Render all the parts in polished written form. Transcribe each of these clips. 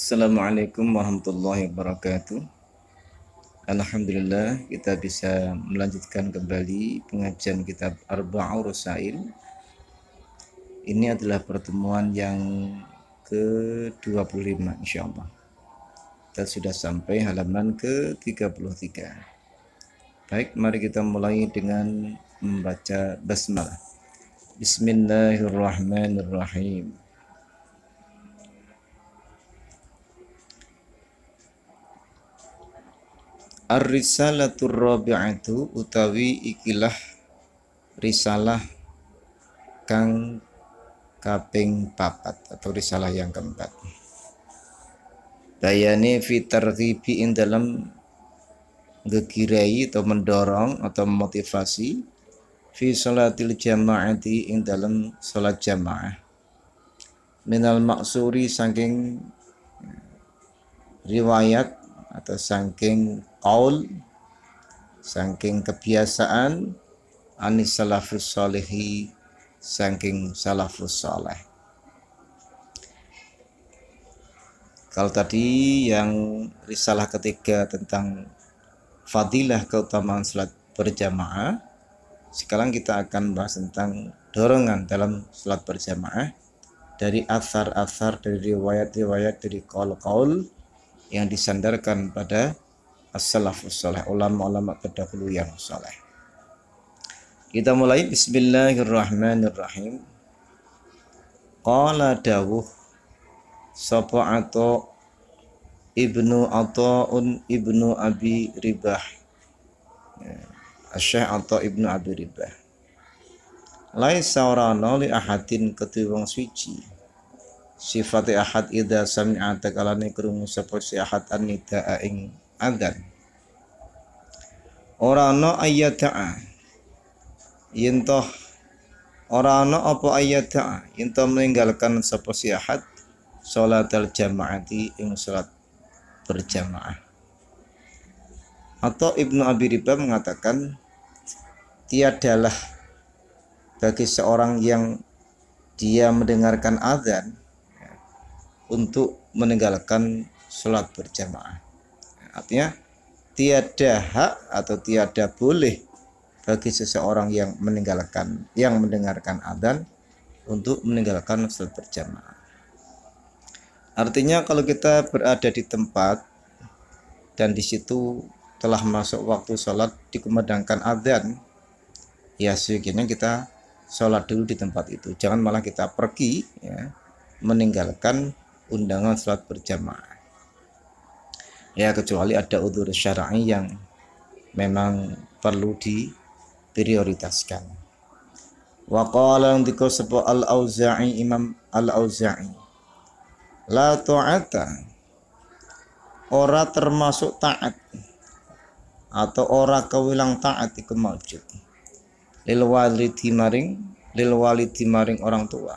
Assalamualaikum warahmatullahi wabarakatuh. Alhamdulillah kita bisa melanjutkan kembali pengajian kitab Arba'ur Rasail. Ini adalah pertemuan yang ke-25 insyaallah. Kita sudah sampai halaman ke-33. Baik, mari kita mulai dengan membaca basmalah. Bismillahirrahmanirrahim. Ar-risalatur rabi'atu utawi ikilah risalah kang kaping papat atau risalah yang keempat. Bayani fi targhibi ing dalam ngegirai atau mendorong atau motivasi fi salatil jamaati ing dalam salat jamaah. Minal maksuri saking riwayat atau saking qaul, saking kebiasaan anis salafus salihi, saking salafus saleh. Kalau tadi yang risalah ketiga tentang fadilah keutamaan salat berjamaah, sekarang kita akan bahas tentang dorongan dalam salat berjamaah dari athar-athar, dari riwayat-riwayat, dari qaul-qaul yang disandarkan pada as-salafus saleh, ulama-ulama terdahulu yang saleh. Kita mulai. Bismillahirrahmanirrahim. Qala dawuh sapa Atha ibnu Athaun ibnu Abi Ribah, Syekh Atha ibnu Abi Ribah, laisa orana li ahadin kedue wong suci sifate ahad idza sami'a takalane krungu sapa si ahad an-nidaa ing adzan. Ora ana ayyata'a yen toh ora ana apa ayyata'a yen toh meninggalkan sapa si ahad salatal jamaati ing salat berjamaah. Atau Ibnu Abi Ribah mengatakan tiadalah bagi seorang yang dia mendengarkan azan untuk meninggalkan sholat berjamaah. Artinya tiada hak atau tiada boleh bagi seseorang yang mendengarkan azan untuk meninggalkan sholat berjamaah. Artinya kalau kita berada di tempat dan di situ telah masuk waktu sholat, dikumandangkan azan, ya sebaiknya kita sholat dulu di tempat itu. Jangan malah kita pergi ya, meninggalkan undangan sholat berjamaah. Ya kecuali ada udzur syar'i yang memang perlu diprioritaskan. Wa qala ndika sapa Al-Auza'i, Imam Al-Auza'i, la ta'ata, ora termasuk taat atau ora kewilang taat iku maujud lil walidi maring orang tua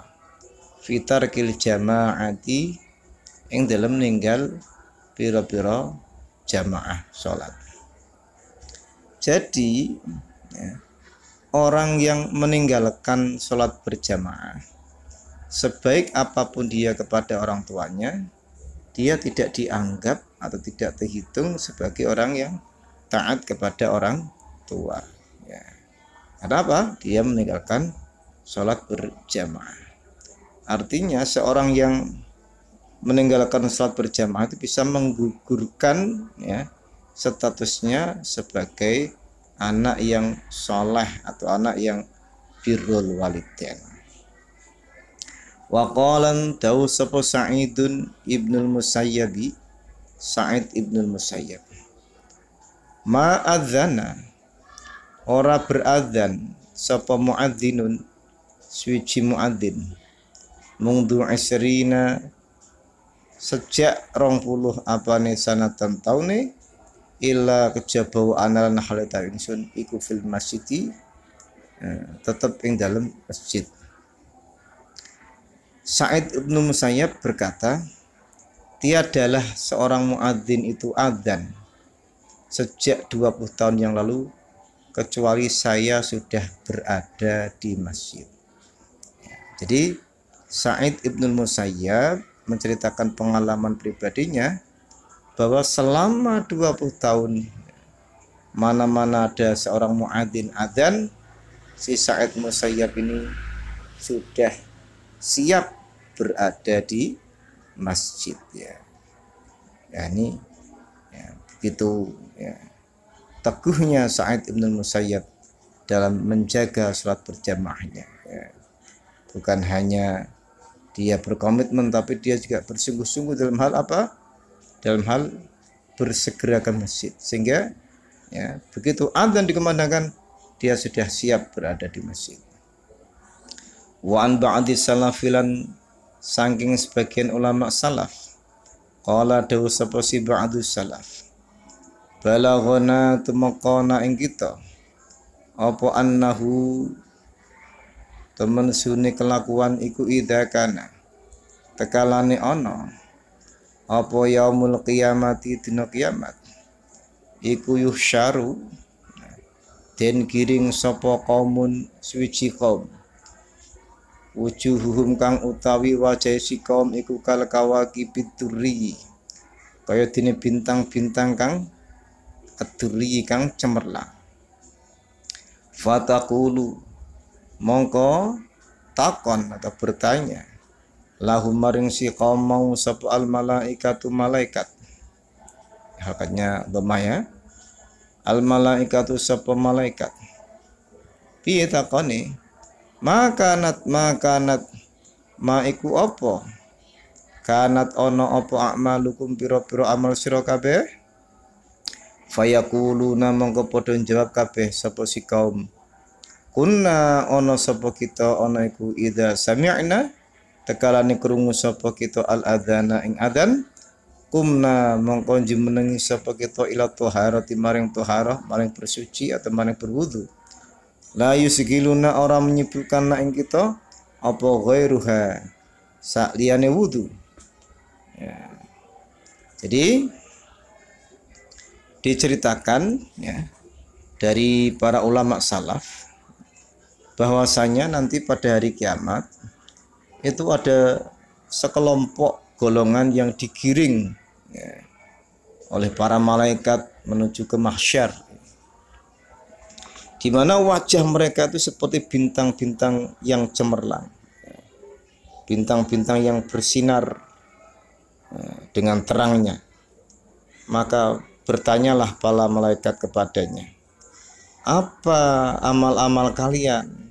fitar kil jamaati ing dalam ninggal pira-pira jamaah sholat. Jadi ya, orang yang meninggalkan sholat berjamaah, sebaik apapun dia kepada orang tuanya, dia tidak dianggap atau tidak terhitung sebagai orang yang taat kepada orang tua ya. Kenapa? Dia meninggalkan sholat berjamaah. Artinya seorang yang meninggalkan sholat berjamaah itu bisa menggugurkan ya, statusnya sebagai anak yang soleh atau anak yang birrul walidain. Wa qalan dawu sapa Sa'idun ibnul Musayyabi, Sa'id ibnul Musayyab, ma adzana ora beradzan sapa muadzinun suci muadzin mungdu asrina sejak 20 apane sanatan taune illa kejabau analan halata ingsun iku fil masjidi, tetap ing dalam masjid. Sa'id ibnu Musayyab berkata, tiadalah seorang muadzin itu adzan sejak 20 tahun yang lalu kecuali saya sudah berada di masjid. Jadi Sa'id ibnul Musayyab menceritakan pengalaman pribadinya bahwa selama 20 tahun mana-mana ada seorang muadzin adzan, si Sa'id Musayyab ini sudah siap berada di masjid ya. Ya ini ya, begitu ya, teguhnya Sa'id Ibn Musayyab dalam menjaga sholat berjamaahnya ya. Bukan hanya dia berkomitmen, tapi dia juga bersungguh-sungguh dalam hal apa? Dalam hal bersegera ke masjid, sehingga ya, begitu adzan dikumandangkan dia sudah siap berada di masjid. Wa an ba'di salafilan, saking sebagian ulama salaf, qala dawu sapa si ba'du salaf, balaghana tumaqana ing kita apa annahu temen sune kelakuan iku idakana tekalane ana apa yaumul qiyamati dina kiamat iku yuhsyaru den giring sapa kaumun suci kaum wujuhuhum kang utawi wajah si kaum iku kal kawaki pituri kaya dene bintang-bintang kang aduri kang cemerlang. Fataqulu mongko takon atau bertanya lahum maring si kaum mau sapa al malaikatu malaikat, hakatnya dhamma ya, al malaikatu sapa malaikat, piye takone makanat ma iku apa kanat ono apa a'malukum pira-pira amal sira kabeh, fayaquluna mongko padha jawab kabeh sapa si kaum kunna ono sapa kita ono iku idza sami'na tekalane krungu sapa kita al adzana ing adzan kumna mongko jumenengi sapa kita ila thaharati maring thaharah maring bersuci atau maring berwudu la yusgiluna orang menyibukkan ing kita apa ghairuha sak liyane wudu ya. Jadi diceritakan ya dari para ulama salaf bahwasanya nanti pada hari kiamat itu ada sekelompok golongan yang digiring ya, oleh para malaikat menuju ke mahsyar, di mana wajah mereka itu seperti bintang-bintang yang cemerlang, bintang-bintang yang bersinar dengan terangnya. Maka bertanyalah para malaikat kepadanya, apa amal-amal kalian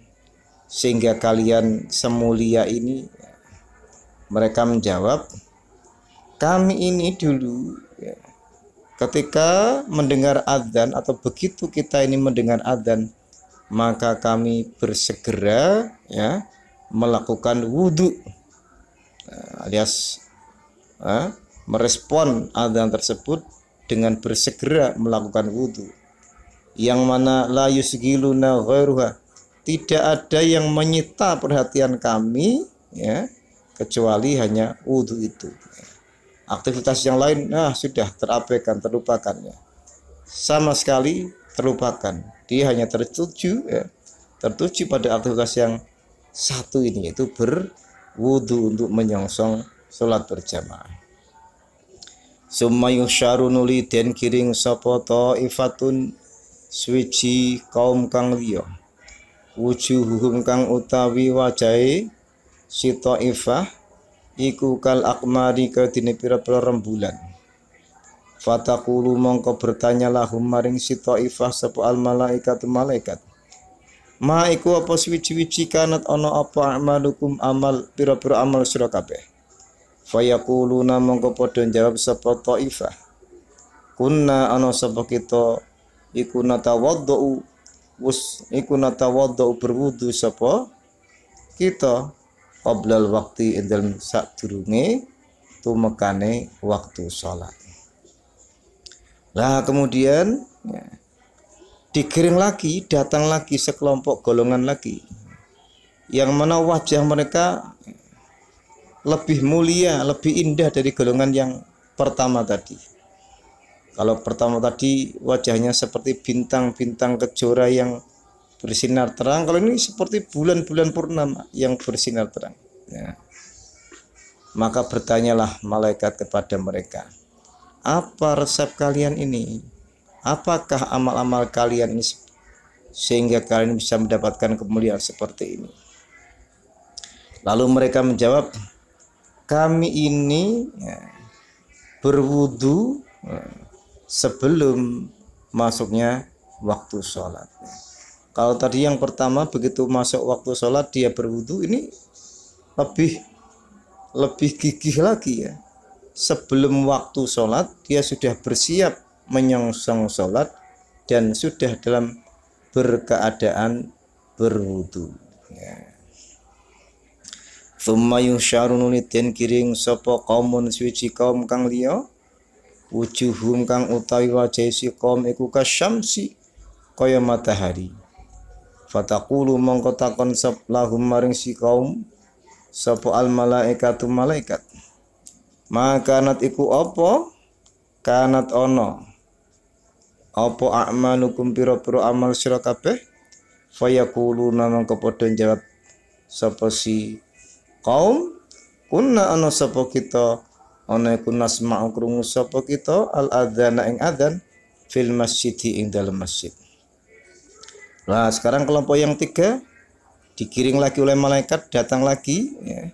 sehingga kalian semulia ini? Mereka menjawab, kami ini dulu ya, ketika mendengar adzan atau begitu kita ini mendengar adzan maka kami bersegera ya melakukan wudhu alias merespon adzan tersebut dengan bersegera melakukan wudhu, yang mana la yusgiluna ghairuha, tidak ada yang menyita perhatian kami ya kecuali hanya wudhu itu. Aktivitas yang lain sudah terabaikan, terlupakan ya, sama sekali terlupakan. Dia hanya tertuju pada aktivitas yang satu ini, yaitu berwudhu untuk menyongsong sholat berjamaah. Summa yusyarun nuli den kiring sapa taifatun suci kaum kang liya wujuhuhum kang utawi wajahe si taifah iku kal akmari kedine pira-pira rembulan. Fataqulu mongko bertanya lahum maring si taifah sapa al malaikatu malaikat, ma iku apa suwi-wiji kanat ana apa amalukum amal pira-pira amal sira kabeh. Fayaquluna mongko padha jawab sapa taifah, kunna ana sapa kita iku natawaddau berwudu sapa kita qoblal waktu indal sadurunge tumekane waktu sholat. Lah kemudian ya, digiring lagi, datang lagi sekelompok golongan lagi yang mana wajah mereka lebih mulia, lebih indah dari golongan yang pertama tadi. Kalau pertama tadi wajahnya seperti bintang-bintang kejora yang bersinar terang, kalau ini seperti bulan-bulan purnama yang bersinar terang ya. Maka bertanyalah malaikat kepada mereka, apa resep kalian ini? Apakah amal-amal kalian ini sehingga kalian bisa mendapatkan kemuliaan seperti ini? Lalu mereka menjawab, kami ini berwudu sebelum masuknya waktu sholat. Kalau tadi yang pertama begitu masuk waktu sholat dia berwudu, ini lebih gigih lagi ya. Sebelum waktu sholat dia sudah bersiap menyongsong sholat dan sudah dalam berkeadaan berwudu ya. Tsumma yusyarun uliten kiring sapa kaumun suci kaum kang liya wujuhum kang utawi wajah si kaum iku kasyamsi kaya matahari. Fataqulu mongko takon sap lahum maring si kaum sapa al malaikatu malaikat. Makanat iku apa? Kanat ono apa a'malukum pira-pira amal sira kabeh? Fayaquluna mongko padha jawab sapa si kaum, kunna ana sapa kita ana iku nasma'u krungu sapa kita al adzana ing adzan fil masjidi ing dalam masjid. Nah, sekarang kelompok yang 3 digiring lagi oleh malaikat, datang lagi ya.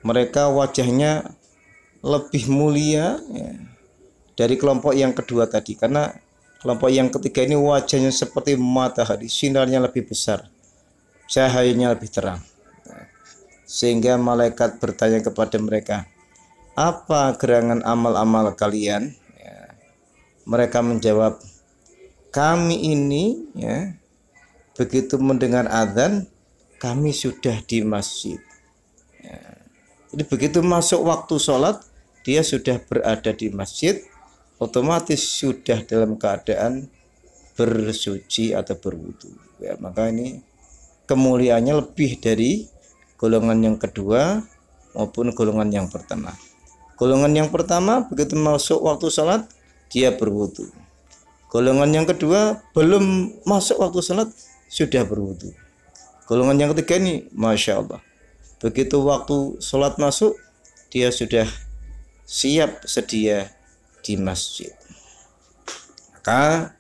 Mereka wajahnya lebih mulia ya, dari kelompok yang kedua tadi, karena kelompok yang ketiga ini wajahnya seperti matahari, sinarnya lebih besar, cahayanya lebih terang. Sehingga malaikat bertanya kepada mereka, apa gerangan amal-amal kalian? Ya. Mereka menjawab, kami ini ya, begitu mendengar azan kami sudah di masjid ya. Jadi begitu masuk waktu sholat dia sudah berada di masjid, otomatis sudah dalam keadaan bersuci atau berwudu ya. Maka ini kemuliaannya lebih dari golongan yang kedua maupun golongan yang pertama. Golongan yang pertama begitu masuk waktu sholat dia berwudu. Golongan yang kedua belum masuk waktu sholat sudah berwudu. Golongan yang ketiga ini Masya Allah, begitu waktu sholat masuk dia sudah siap sedia di masjid. Maka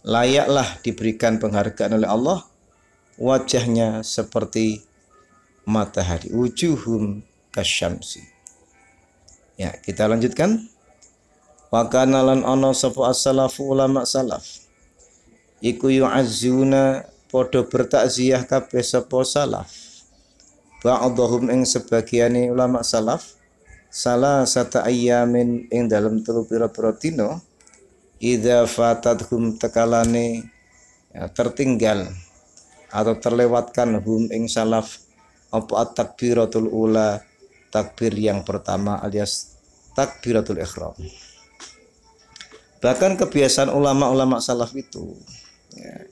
layaklah diberikan penghargaan oleh Allah, wajahnya seperti matahari, wujuhum kasyamsi. Ya, kita lanjutkan. Wa kana lan ana sapa as-salafu ulama salaf iku yu'azzuna padha bertakziah kabeh sapa salaf ba'dhum ing sebagiane ulama salaf salasata ayyamin ing dalam 3 pira-pira dina idza fatadhum tekalane ya, tertinggal atau terlewatkan hum ing salaf apa at-takbiratul ula, takbir yang pertama alias takbiratul ihram. Bahkan kebiasaan ulama-ulama salaf itu ya,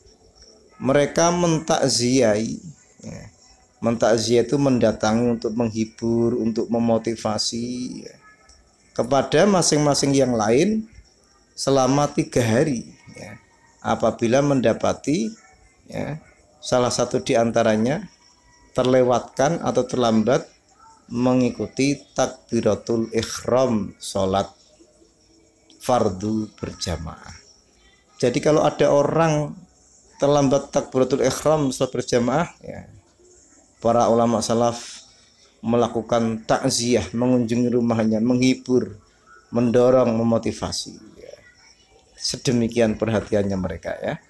mereka mentakziai ya. Mentakziah itu mendatangi untuk menghibur, untuk memotivasi ya, kepada masing-masing yang lain selama 3 hari ya. Apabila mendapati ya, salah satu di antaranya terlewatkan atau terlambat mengikuti takbiratul ihram sholat fardu berjamaah. Jadi kalau ada orang terlambat takbiratul ihram sholat berjamaah ya, para ulama salaf melakukan takziah, mengunjungi rumahnya, menghibur, mendorong, memotivasi ya. Sedemikian perhatiannya mereka ya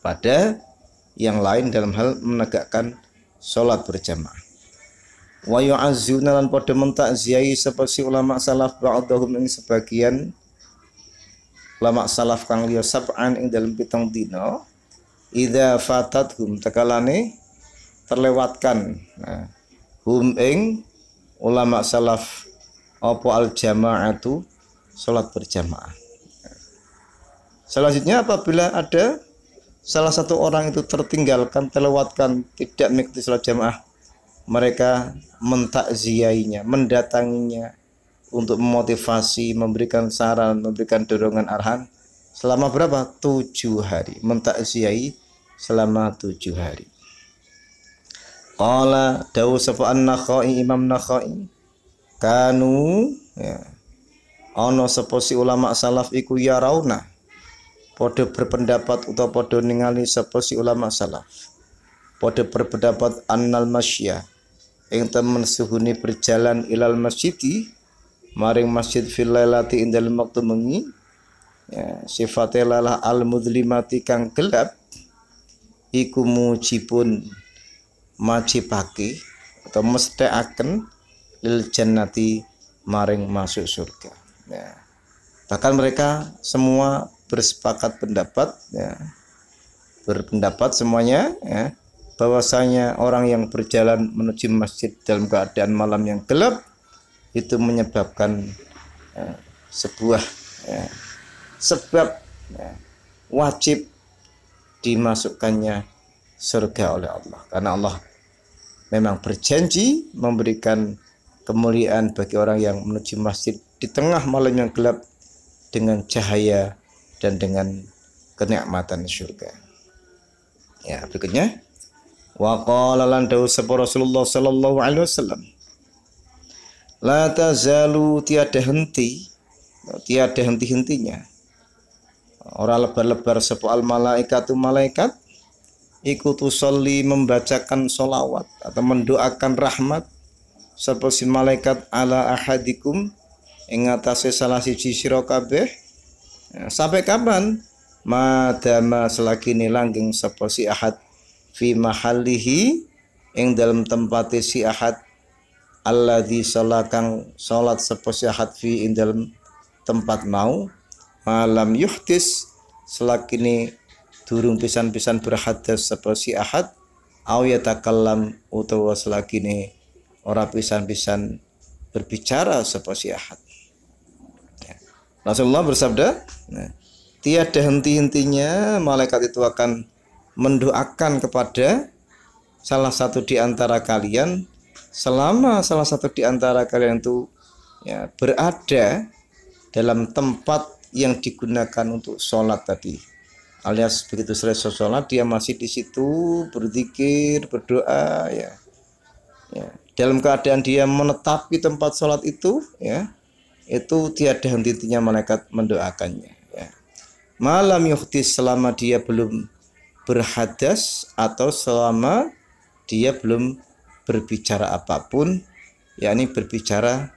pada yang lain dalam hal menegakkan sholat berjamaah. Wa yu'azzuna lan padha mentakziahi seperti ulama salaf ba'dahum ing sebagian ulama salaf kang liya sab'an ing dalam 7 dina idza fatathum takalane terlewatkan nah, hum ing ulama salaf apa al jamaatu salat berjamaah. Selanjutnya apabila ada salah satu orang itu tertinggalkan, terlewatkan, tidak mengikuti salat jamaah, mereka mentakziainya, mendatanginya untuk memotivasi, memberikan saran, memberikan dorongan arahan selama berapa? 7 hari. Mentakziai selama 7 hari. Qala dawu sapa an-Nakhai, Imam Nakhai, kanu ya ana sapa si ulama salaf iku ya rauna padha berpendapat utawa padha ningali sapa si ulama salaf padha berpendapat annal masya ing temen suhuni berjalan ilal masjidi maring masjid fil lailati indal wektu mengi ya sifate lalah al mudlimati kang gelap iku mujibun majibake atau mestekaken lil jannati maring masuk surga ya. Bahkan mereka semua bersepakat pendapat ya, berpendapat semuanya ya, bahwasanya orang yang berjalan menuju masjid dalam keadaan malam yang gelap itu menyebabkan sebuah sebab wajib dimasukkannya surga oleh Allah, karena Allah memang berjanji memberikan kemuliaan bagi orang yang menuju masjid di tengah malam yang gelap dengan cahaya dan dengan kenikmatan surga. Ya, berikutnya wa qala lan dawu sapa Rasulullah sallallahu alaihi wasallam la tazalu tiada henti-hentinya orang lebar-lebar sapa al malaikatu malaikat ikutu sholli membacakan solawat atau mendoakan rahmat sapa si malaikat ala ahadikum ing atase salah siji sira kabeh sampai kapan madama selagi langgeng sapa si ahad fi mahallihi ing dalam tempat si ahad alladzi salakang salat sapa si ahad fi ing dalam tempat mau malam yuhdis selagi durung pisan-pisan berhadas sapa si ahad au yatakallam utawa selagi ora pisan-pisan berbicara sapa si ahad. Rasulullah bersabda, tiada henti-hentinya malaikat itu akan mendoakan kepada salah satu di antara kalian selama salah satu di antara kalian itu ya, berada dalam tempat yang digunakan untuk sholat tadi, alias begitu selesai sholat dia masih di situ berzikir, berdoa ya. Dalam keadaan dia menetapi tempat sholat itu ya, itu tiada henti-hentinya malaikat mendoakannya ya. Malam yuhdis selama dia belum berhadas atau selama dia belum berbicara apapun, yakni berbicara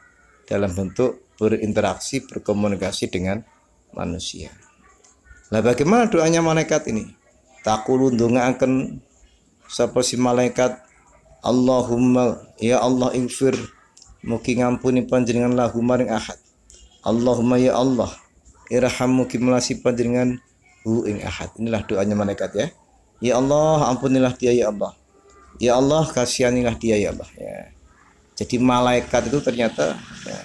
dalam bentuk berinteraksi, berkomunikasi dengan manusia. Lah bagaimana doanya malaikat ini? Taqulu ndongaaken sapa si malaikat Allahumma ya Allah ighfir mugi ngampuni panjenengan lahu maring ahad. Allahumma ya Allah irham mugi melasi panjenengan hu ing ahad. Inilah doanya malaikat ya. Ya Allah ampunilah dia ya Allah. Ya Allah kasihanilah dia ya Allah ya. Jadi malaikat itu ternyata ya,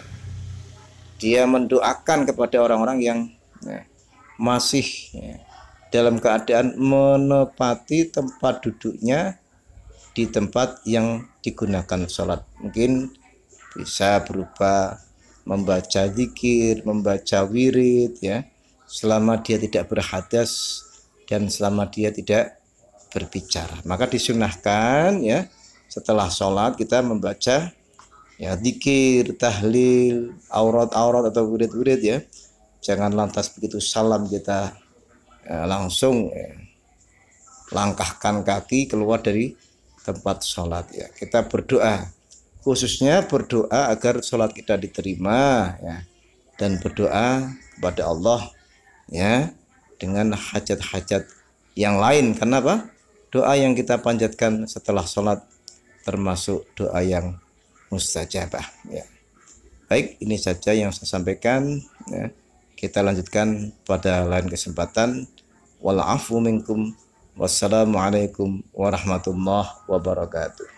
dia mendoakan kepada orang-orang yang ya, masih ya, dalam keadaan menepati tempat duduknya di tempat yang digunakan sholat. Mungkin bisa berupa membaca zikir, membaca wirid ya, selama dia tidak berhadas dan selama dia tidak berbicara. Maka disunahkan ya setelah sholat kita membaca ya zikir, tahlil, aurat-aurat atau wirid-wirid ya. Jangan lantas begitu salam kita ya, langsung ya, langkahkan kaki keluar dari tempat sholat ya. Kita berdoa, khususnya berdoa agar sholat kita diterima ya, dan berdoa kepada Allah ya dengan hajat-hajat yang lain. Karena apa? Doa yang kita panjatkan setelah sholat termasuk doa yang mustajabah ya. Baik, ini saja yang saya sampaikan ya. Kita lanjutkan pada lain kesempatan. Wal afu minkum. Wassalamualaikum warahmatullahi wabarakatuh.